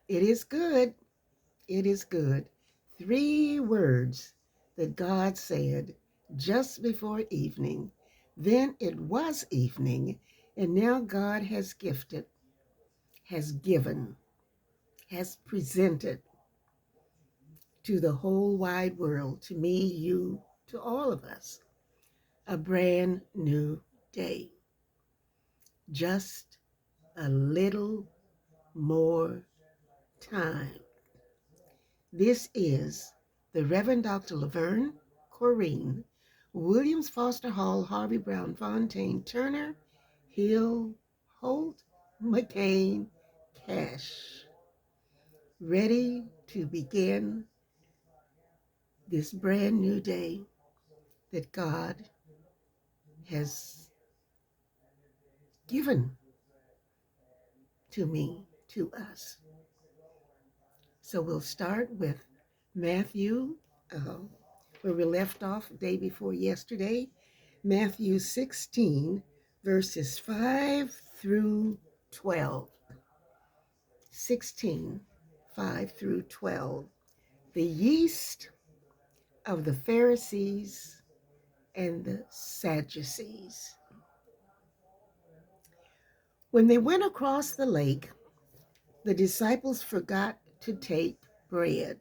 It is good. It is good. Three words that God said just before evening. Then it was evening, and now God has gifted, has given, has presented to the whole wide world, to me, you, to all of us, a brand new day. Just a little more time. This is the Reverend Dr. Laverne Corrine Williams Foster Hall Harvey Brown Fontaine Turner Hill Holt McCain Cash, ready to begin this brand new day that God has given to me, to us. So we'll start with Matthew, uh, where we left off the day before yesterday, Matthew 16, verses 5 through 12. 16, 5 through 12. The yeast of the Pharisees and the Sadducees. When they went across the lake, the disciples forgot to take bread.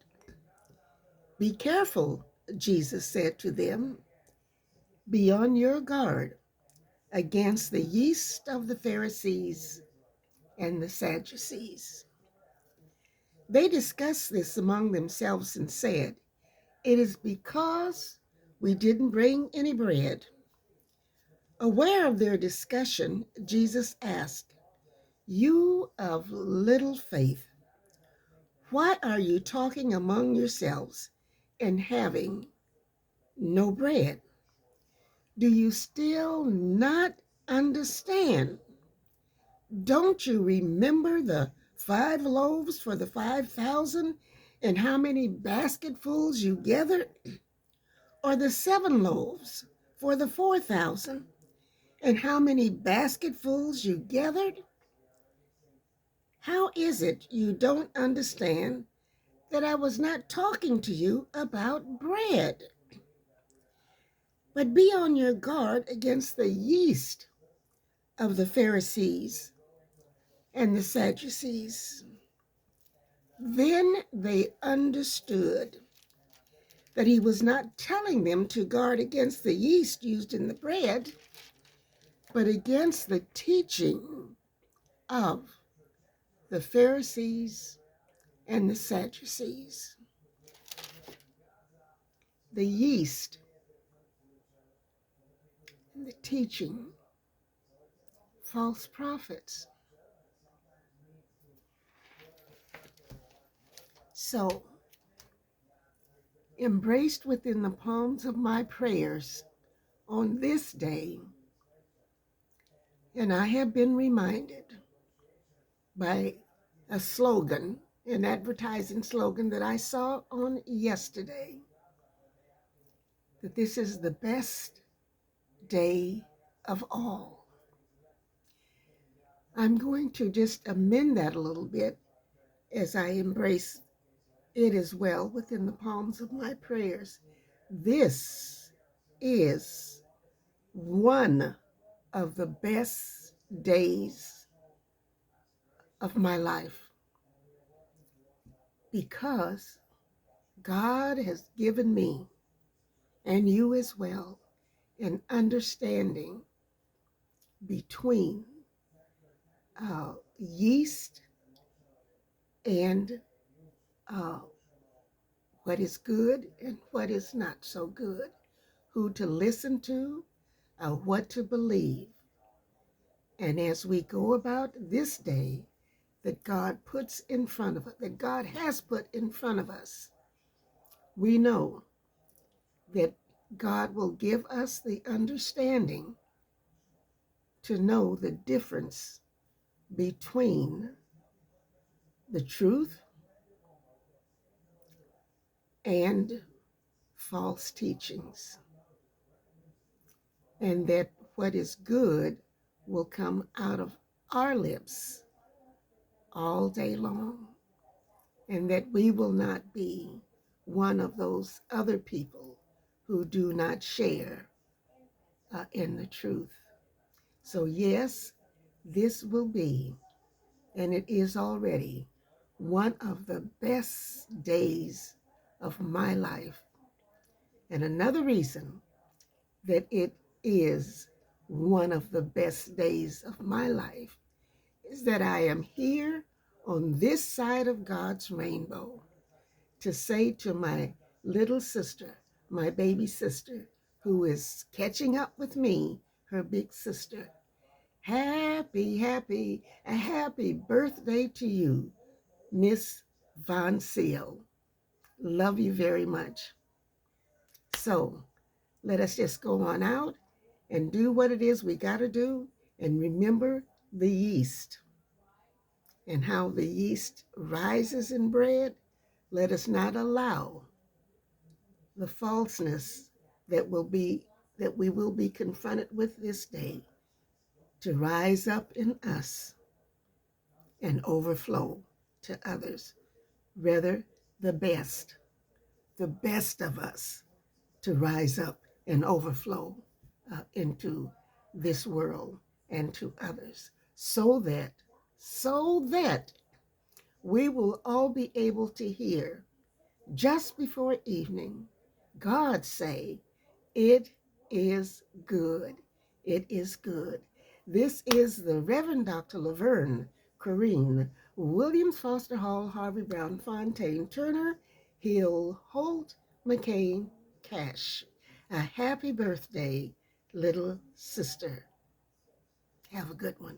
Be careful, Jesus said to them. Be on your guard against the yeast of the Pharisees and the Sadducees. They discussed this among themselves and said, it is because we didn't bring any bread. Aware of their discussion, Jesus asked, you of little faith, why are you talking among yourselves and having no bread? Do you still not understand? Don't you remember the 5 loaves for the 5,000 and how many basketfuls you gathered? Or the 7 loaves for the 4,000 and how many basketfuls you gathered? How is it you don't understand that I was not talking to you about bread? But be on your guard against the yeast of the Pharisees and the Sadducees. Then they understood that he was not telling them to guard against the yeast used in the bread, but against the teaching of the Pharisees and the Sadducees. The yeast and the teaching, false prophets. So, embraced within the palms of my prayers on this day, and I have been reminded by a slogan, an advertising slogan that I saw on yesterday, that this is the best day of all. I'm going to just amend that a little bit as I embrace it as well within the palms of my prayers. This is one of the best days of my life because God has given me, and you as well, an understanding between yeast and uh, what is good and what is not so good, who to listen to, what to believe. And as we go about this day that God puts in front of us, that God has put in front of us, we know that God will give us the understanding to know the difference between the truth and false teachings, and that what is good will come out of our lips all day long. and that we will not be one of those other people who do not share in the truth. So, yes, this will be, and it is already, one of the best days of my life. And another reason that it is one of the best days of my life is that I am here on this side of God's rainbow to say to my little sister, my baby sister, who is catching up with me, her big sister, a happy birthday to you, Miss Von Seal. Love you very much. So let us just go on out and do what it is we got to do, and remember the yeast and how the yeast rises in bread. Let us not allow the falseness that we will be confronted with this day to rise up in us and overflow to others. Rather, the best of us to rise up and overflow into this world and to others, so that we will all be able to hear just before evening God say, "It is good. It is good." This is the Reverend Dr. Laverne Corrine Williams Foster Hall Harvey Brown Fontaine Turner Hill Holt McCain Cash. A happy birthday, little sister. Have a good one.